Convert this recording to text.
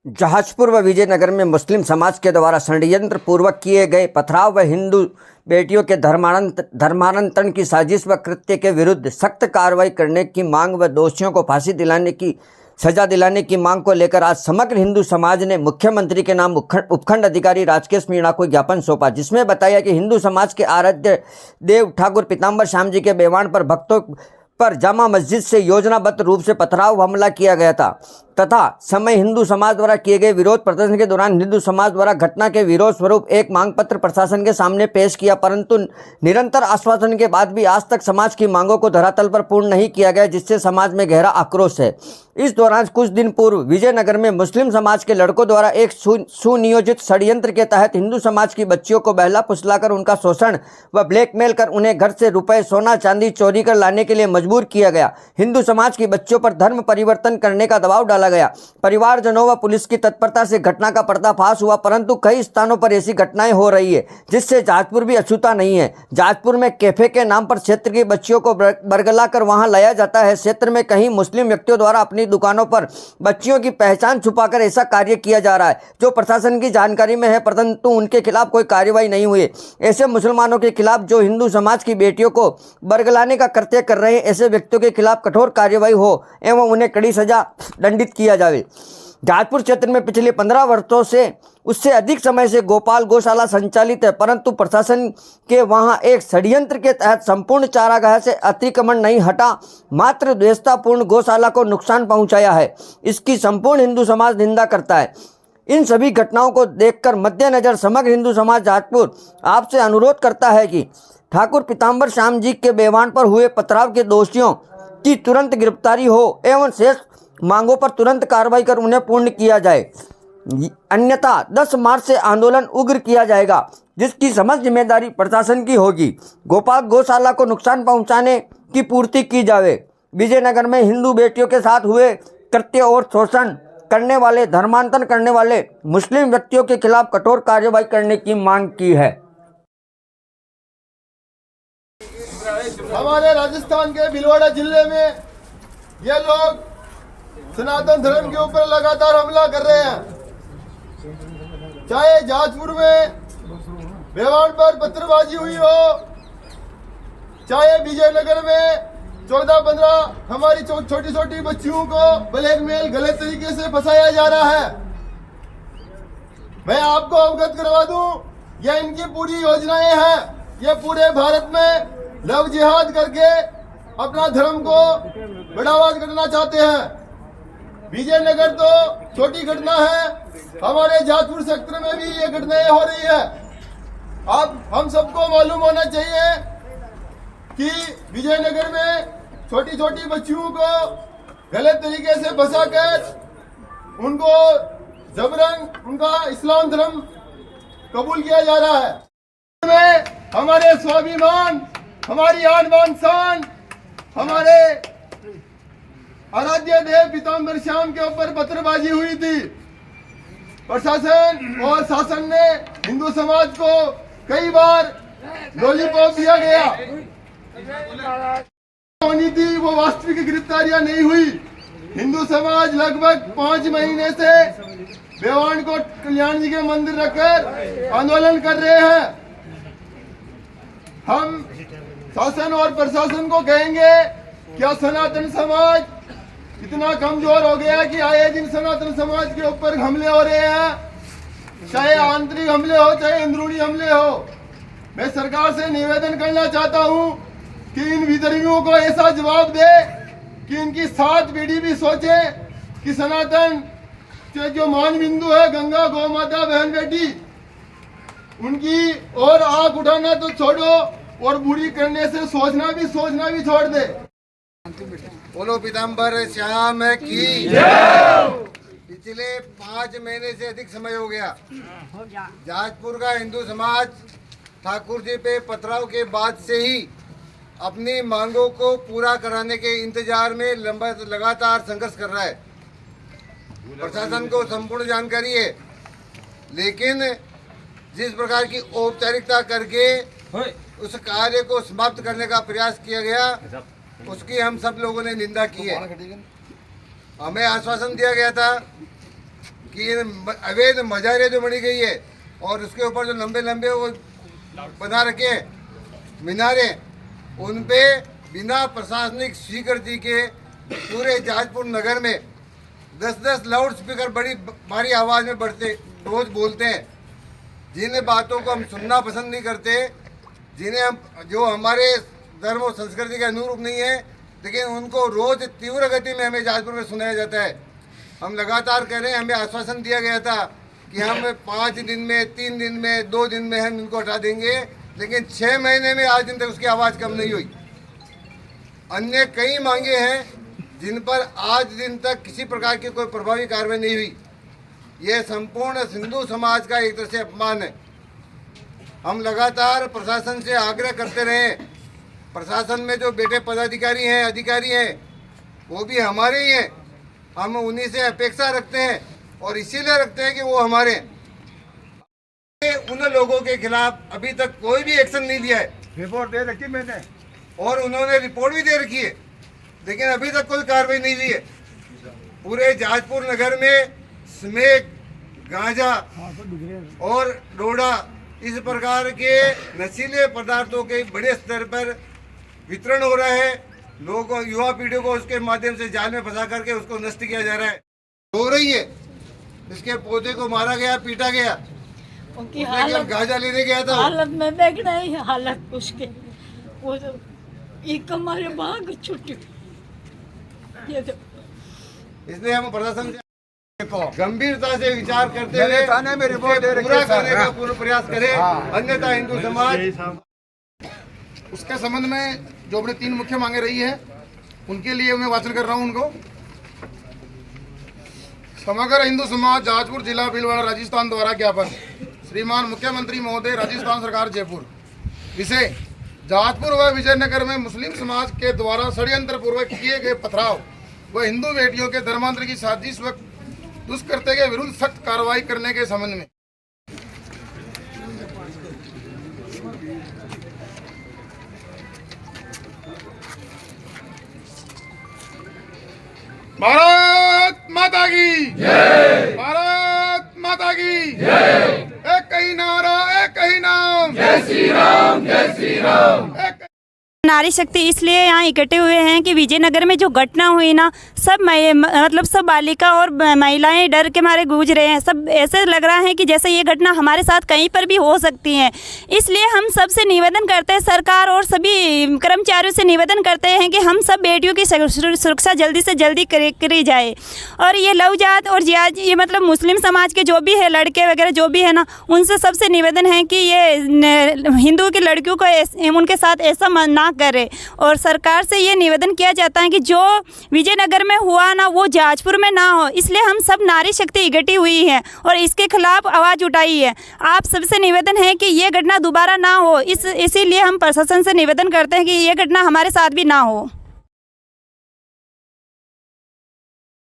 जहाजपुर व विजयनगर में मुस्लिम समाज के द्वारा षड्यंत्र पूर्वक किए गए पथराव व हिंदू बेटियों के धर्मांतरण की साजिश व कृत्य के विरुद्ध सख्त कार्रवाई करने की मांग व दोषियों को फांसी दिलाने की सजा दिलाने की मांग को लेकर आज समग्र हिंदू समाज ने मुख्यमंत्री के नाम उपखंड अधिकारी राजकेश मीणा को ज्ञापन सौंपा, जिसमें बताया कि हिंदू समाज के आराध्य देव ठाकुर पीताम्बर श्याम जी के बेवाण पर भक्तों पर जामा मस्जिद से योजनाबद्ध रूप से पथराव हमला किया गया था तथा समय हिंदू समाज द्वारा किए गए विरोध प्रदर्शन के दौरान हिंदू समाज द्वारा घटना के विरोध स्वरूप एक मांग पत्र प्रशासन के सामने पेश किया, परंतु निरंतर आश्वासन के बाद भी आज तक समाज की मांगों को धरातल पर पूर्ण नहीं किया गया, जिससे समाज में गहरा आक्रोश है। इस दौरान कुछ दिन पूर्व विजयनगर में मुस्लिम समाज के लड़कों द्वारा एक सुनियोजित षड्यंत्र के तहत हिंदू समाज की बच्चियों को बहला फुसलाकर उनका शोषण व ब्लैकमेल कर उन्हें घर से रुपए, सोना, चांदी चोरी कर लाने के लिए मजबूर किया गया। हिंदू समाज की बच्चियों पर धर्म परिवर्तन करने का दबाव डाला गया। परिवारजनों व पुलिस की तत्परता से घटना का पर्दाफाश हुआ, परंतु कई स्थानों पर ऐसी घटनाएं हो रही है जिससे जहाजपुर भी अछूता नहीं है। जहाजपुर में कैफे के नाम पर क्षेत्र की बच्चियों को बरगला कर वहां लाया जाता है। क्षेत्र में कहीं मुस्लिम व्यक्तियों द्वारा अपनी दुकानों पर बच्चियों की पहचान छुपाकर ऐसा कार्य किया जा रहा है जो प्रशासन की जानकारी में है, परंतु उनके खिलाफ कोई कार्रवाई नहीं हुई। ऐसे मुसलमानों के खिलाफ जो हिंदू समाज की बेटियों को बरगलाने का कृत्य कर रहे हैं, ऐसे व्यक्तियों के खिलाफ कठोर कार्रवाई हो एवं उन्हें कड़ी सजा दंडित किया जाए। जहाजपुर क्षेत्र में पिछले 15 वर्षों से उससे अधिक समय से गोपाल गौशाला संचालित है, परंतु प्रशासन के वहां एक षड्यंत्र के तहत संपूर्ण चारागाह से अतिक्रमण नहीं हटा, मात्र द्वेषतापूर्ण गौशाला को नुकसान पहुंचाया है। इसकी संपूर्ण हिंदू समाज निंदा करता है। इन सभी घटनाओं को देखकर मद्देनजर समग्र हिंदू समाज जहाजपुर आपसे अनुरोध करता है कि ठाकुर पीताम्बर श्याम जी के बेवाण पर हुए पथराव के दोषियों की तुरंत गिरफ्तारी हो एवं शेष मांगों पर तुरंत कार्रवाई कर उन्हें पूर्ण किया जाए, अन्यथा 10 मार्च से आंदोलन उग्र किया जाएगा, जिसकी समस्त जिम्मेदारी प्रशासन की होगी। गोपाल गौशाला को नुकसान पहुंचाने की पूर्ति की जाए। विजयनगर में हिंदू बेटियों के साथ हुए कृत्य और शोषण करने वाले, धर्मांतरण करने वाले मुस्लिम व्यक्तियों के खिलाफ कठोर कार्रवाई करने की मांग की है। हमारे राजस्थान के भीलवाड़ा जिले में ये लोग सनातन धर्म के ऊपर लगातार हमला कर रहे हैं। चाहे जहाजपुर में बेवाण पर पत्थरबाजी हुई हो, चाहे विजयनगर में 14-15 हमारी छोटी छोटी बच्चियों को ब्लैकमेल गलत तरीके से फंसाया जा रहा है। मैं आपको अवगत करवा दूं, यह इनकी पूरी योजनाएं हैं। ये पूरे भारत में लव जिहाद करके अपना धर्म को बढ़ावा करना चाहते हैं। विजयनगर तो छोटी घटना है, हमारे जहाजपुर सेक्टर में भी ये घटनाएं हो रही है। अब हम सबको मालूम होना चाहिए कि विजयनगर में छोटी छोटी बच्चियों को गलत तरीके से फंसाकर उनको जबरन उनका इस्लाम धर्म कबूल किया जा रहा है। में हमारे स्वाभिमान, हमारी आन बान शान, हमारे आराध्य देव पीताम्बर श्याम के ऊपर पत्थरबाजी हुई थी। प्रशासन और शासन ने हिंदू समाज को कई बार लॉलीपॉप दिया गया, होनी थी वो वास्तविक गिरफ्तारियां नहीं हुई। हिंदू समाज लगभग 5 महीने से बेवाण को कल्याण जी के मंदिर रखकर आंदोलन कर रहे हैं। हम शासन और प्रशासन को कहेंगे, क्या सनातन समाज इतना कमजोर हो गया कि आए दिन सनातन समाज के ऊपर हमले हो रहे हैं, चाहे आंतरिक हमले हो चाहे अंदरूनी हमले हो। मैं सरकार से निवेदन करना चाहता हूं कि इन विधर्मियों को ऐसा जवाब दे कि इनकी 7 पीढ़ी भी सोचे कि सनातन के जो मान बिंदु है गंगा गौ माता बहन बेटी, उनकी और आंख उठाना तो छोड़ो और बुरी करने से सोचना भी छोड़ दे। बोलो पीताम्बर श्याम की। पिछले 5 महीने से अधिक समय हो गया, जहाजपुर का हिंदू समाज ठाकुर जी पे पथराव के बाद से ही अपनी मांगों को पूरा कराने के इंतजार में लगातार संघर्ष कर रहा है। प्रशासन को संपूर्ण जानकारी है, लेकिन जिस प्रकार की औपचारिकता करके उस कार्य को समाप्त करने का प्रयास किया गया, उसकी हम सब लोगों ने निंदा की है। हमें आश्वासन दिया गया था कि ये अवैध मजारे जो बनी गई है और उसके ऊपर जो लंबे लंबे वो बना रखे हैं मीनारे, उन पे बिना प्रशासनिक स्वीकृति के पूरे जाजपुर नगर में 10-10 लाउड स्पीकर बड़ी भारी आवाज़ में रोज बोलते हैं, जिन बातों को हम सुनना पसंद नहीं करते, जिन्हें हम जो हमारे धर्म और संस्कृति के अनुरूप नहीं है, लेकिन उनको रोज तीव्र गति में हमें जाजपुर में सुनाया जाता है। हम लगातार कह रहे हैं, हमें आश्वासन दिया गया था कि हम 5 दिन में, 3 दिन में, 2 दिन में हम इनको हटा देंगे, लेकिन 6 महीने में आज दिन तक उसकी आवाज़ कम नहीं हुई। अन्य कई मांगे हैं जिन पर आज दिन तक किसी प्रकार की कोई प्रभावी कार्रवाई नहीं हुई। यह संपूर्ण हिंदू समाज का एक तरह से अपमान है। हम लगातार प्रशासन से आग्रह करते रहे, प्रशासन में जो बेटे पदाधिकारी हैं, अधिकारी हैं, वो भी हमारे ही हैं। हम उन्हीं से अपेक्षा रखते हैं और इसीलिए रखते हैं कि वो हमारे उन लोगों के खिलाफ अभी तक कोई भी एक्शन नहीं लिया है। रिपोर्ट दे रखी मैंने और उन्होंने रिपोर्ट भी दे रखी है, लेकिन अभी तक कोई कार्रवाई नहीं ली है। पूरे जाजपुर नगर में स्मैक, गांजा और डोडा इस प्रकार के नशीले पदार्थों के बड़े स्तर पर वितरण हो रहा है। लोगों, युवा पीढ़ी को उसके माध्यम से जाल में फंसा करके उसको नष्ट किया जा रहा है। हो रही है, इसके पौधे को मारा गया, पीटा गया, उनकी हालत गांजा लेने गया था। हालत में देखना ही हालत उसके, वो तो एक हमारे भाग छुट्टी। ये तो इसलिए हम प्रशासन से गंभीरता से विचार करते हुए थाने में रिपोर्ट दे रखी पूरा है, करने का हाँ। पूरा प्रयास करें, अन्यथा हिंदू समाज उसके संबंध में जो अपनी 3 मुख्य मांगे रही है, उनके लिए मैं वाचन कर रहा हूं उनको। समग्र हिंदू समाज जाजपुर जिला भीलवाड़ा राजस्थान द्वारा ज्ञापन। श्रीमान मुख्यमंत्री महोदय, राजस्थान सरकार जयपुर। विषय: जाजपुर व विजयनगर में मुस्लिम समाज के द्वारा षड्यंत्र पूर्वक किए गए पथराव व हिंदू बेटियों के धर्मांतरण की साजिश व दुष्कृत्य के विरुद्ध सख्त कार्रवाई करने के संबंध में भारत माता की जय, भारत माता की जय। एक ही नारा, एक ही नाम, जय श्री राम, जय श्री राम। नारी शक्ति इसलिए यहाँ इकट्ठे हुए हैं कि विजयनगर में जो घटना हुई ना, सब मतलब सब बालिका और महिलाएं डर के मारे गूंज रहे हैं। सब ऐसे लग रहा है कि जैसे ये घटना हमारे साथ कहीं पर भी हो सकती है। इसलिए हम सबसे निवेदन करते हैं, सरकार और सभी कर्मचारियों से निवेदन करते हैं कि हम सब बेटियों की सुरक्षा जल्दी से जल्दी करी जाए। और ये लव जात और जिहाद, ये मतलब मुस्लिम समाज के जो भी है, लड़के वगैरह जो भी है ना, उनसे सबसे निवेदन है कि ये हिंदू की लड़कियों को उनके साथ ऐसा ना करे। और सरकार से ये निवेदन किया जाता है कि जो विजयनगर में हुआ ना, वो जाजपुर में ना हो। इसलिए हम सब नारी शक्ति इकट्ठी हुई है और इसके खिलाफ आवाज़ उठाई है। आप सबसे निवेदन है कि ये घटना दोबारा ना हो, इसीलिए हम प्रशासन से निवेदन करते हैं कि ये घटना हमारे साथ भी ना हो।